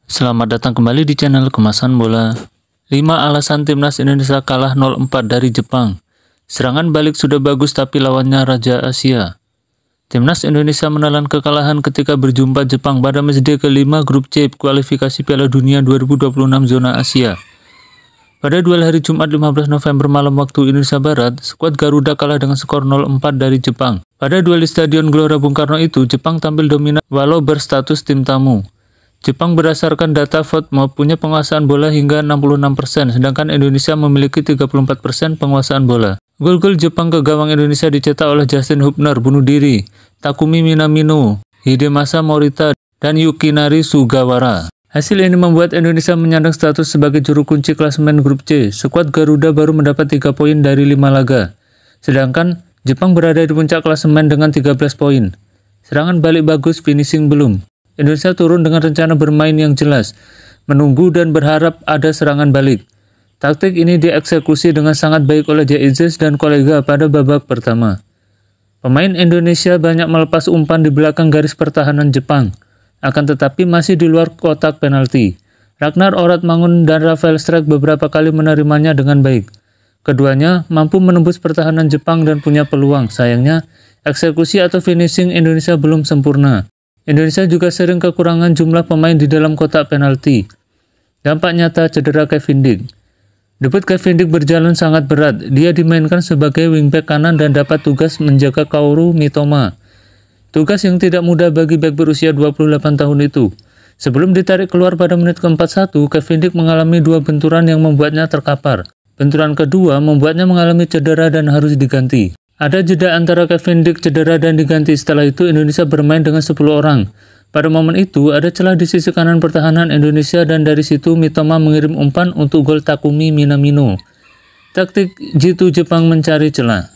Selamat datang kembali di channel Kemasan Bola. 5 alasan timnas Indonesia kalah 0-4 dari Jepang. Serangan balik sudah bagus tapi lawannya Raja Asia. Timnas Indonesia menelan kekalahan ketika berjumpa Jepang pada matchday ke-5 grup C kualifikasi Piala Dunia 2026 zona Asia. Pada duel hari Jumat 15 November malam waktu Indonesia Barat, skuad Garuda kalah dengan skor 0-4 dari Jepang. Pada duel di Stadion Gelora Bung Karno itu, Jepang tampil dominan walau berstatus tim tamu. Jepang berdasarkan data VoteMob punya penguasaan bola hingga 66%, sedangkan Indonesia memiliki 34% penguasaan bola. Gol-gol Jepang ke gawang Indonesia dicetak oleh Justin Hubner bunuh diri, Takumi Minamino, Hidemasa Morita, dan Yukinari Sugawara. Hasil ini membuat Indonesia menyandang status sebagai juru kunci klasemen grup C. Skuad Garuda baru mendapat 3 poin dari 5 laga, sedangkan Jepang berada di puncak klasemen dengan 13 poin. Serangan balik bagus, finishing belum. Indonesia turun dengan rencana bermain yang jelas, menunggu dan berharap ada serangan balik. Taktik ini dieksekusi dengan sangat baik oleh Jaizes dan kolega pada babak pertama. Pemain Indonesia banyak melepas umpan di belakang garis pertahanan Jepang, akan tetapi masih di luar kotak penalti. Ragnar Oratmangun dan Rafael Strijk beberapa kali menerimanya dengan baik. Keduanya mampu menembus pertahanan Jepang dan punya peluang. Sayangnya, eksekusi atau finishing Indonesia belum sempurna. Indonesia juga sering kekurangan jumlah pemain di dalam kotak penalti. Dampak nyata cedera Kevin Dick. Debut Kevin Dick berjalan sangat berat. Dia dimainkan sebagai wingback kanan dan dapat tugas menjaga Kaoru Mitoma. Tugas yang tidak mudah bagi bek berusia 28 tahun itu. Sebelum ditarik keluar pada menit ke-41, Kevin Dick mengalami 2 benturan yang membuatnya terkapar. Benturan kedua membuatnya mengalami cedera dan harus diganti. Ada jeda antara Kevin Dick cedera dan diganti. Setelah itu Indonesia bermain dengan 10 orang. Pada momen itu ada celah di sisi kanan pertahanan Indonesia dan dari situ Mitoma mengirim umpan untuk gol Takumi Minamino. Taktik jitu Jepang mencari celah.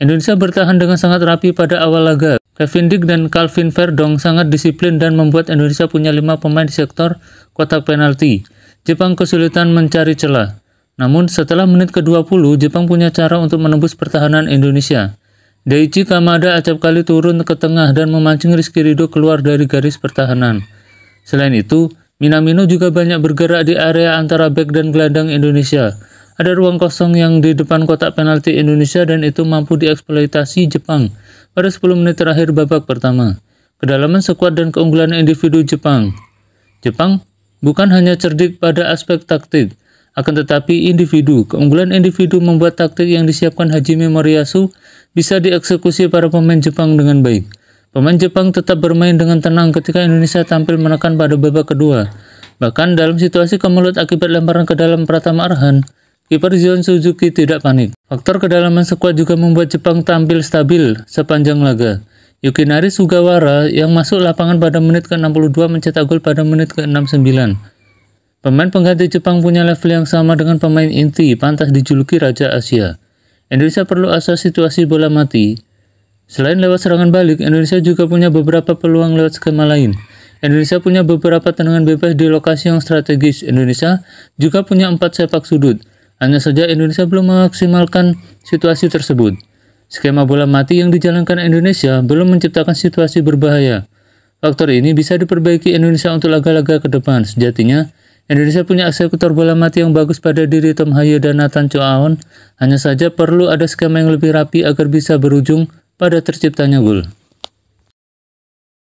Indonesia bertahan dengan sangat rapi pada awal laga. Kevin Dick dan Calvin Verdong sangat disiplin dan membuat Indonesia punya 5 pemain di sektor kotak penalti. Jepang kesulitan mencari celah. Namun setelah menit ke-20, Jepang punya cara untuk menembus pertahanan Indonesia. Daichi Kamada acap kali turun ke tengah dan memancing Rizky Ridho keluar dari garis pertahanan. Selain itu, Minamino juga banyak bergerak di area antara bek dan gelandang Indonesia. Ada ruang kosong yang di depan kotak penalti Indonesia dan itu mampu dieksploitasi Jepang pada 10 menit terakhir babak pertama. Kedalaman skuad dan keunggulan individu Jepang. Jepang bukan hanya cerdik pada aspek taktik, akan tetapi keunggulan individu membuat taktik yang disiapkan Hajime Moriyasu bisa dieksekusi para pemain Jepang dengan baik. Pemain Jepang tetap bermain dengan tenang ketika Indonesia tampil menekan pada babak kedua. Bahkan dalam situasi kemelut akibat lemparan ke dalam Pratama Arhan, kiper Zion Suzuki tidak panik. Faktor kedalaman skuad juga membuat Jepang tampil stabil sepanjang laga. Yukinari Sugawara yang masuk lapangan pada menit ke-62 mencetak gol pada menit ke-69. Pemain pengganti Jepang punya level yang sama dengan pemain inti, pantas dijuluki Raja Asia. Indonesia perlu asas situasi bola mati. Selain lewat serangan balik, Indonesia juga punya beberapa peluang lewat skema lain. Indonesia punya beberapa tendangan bebas di lokasi yang strategis. Indonesia juga punya 4 sepak sudut. Hanya saja Indonesia belum memaksimalkan situasi tersebut. Skema bola mati yang dijalankan Indonesia belum menciptakan situasi berbahaya. Faktor ini bisa diperbaiki Indonesia untuk laga-laga ke depan. Sejatinya, Indonesia punya eksekutor bola mati yang bagus pada diri Tom Haye dan Nathan Choaon. Hanya saja perlu ada skema yang lebih rapi agar bisa berujung pada terciptanya gol.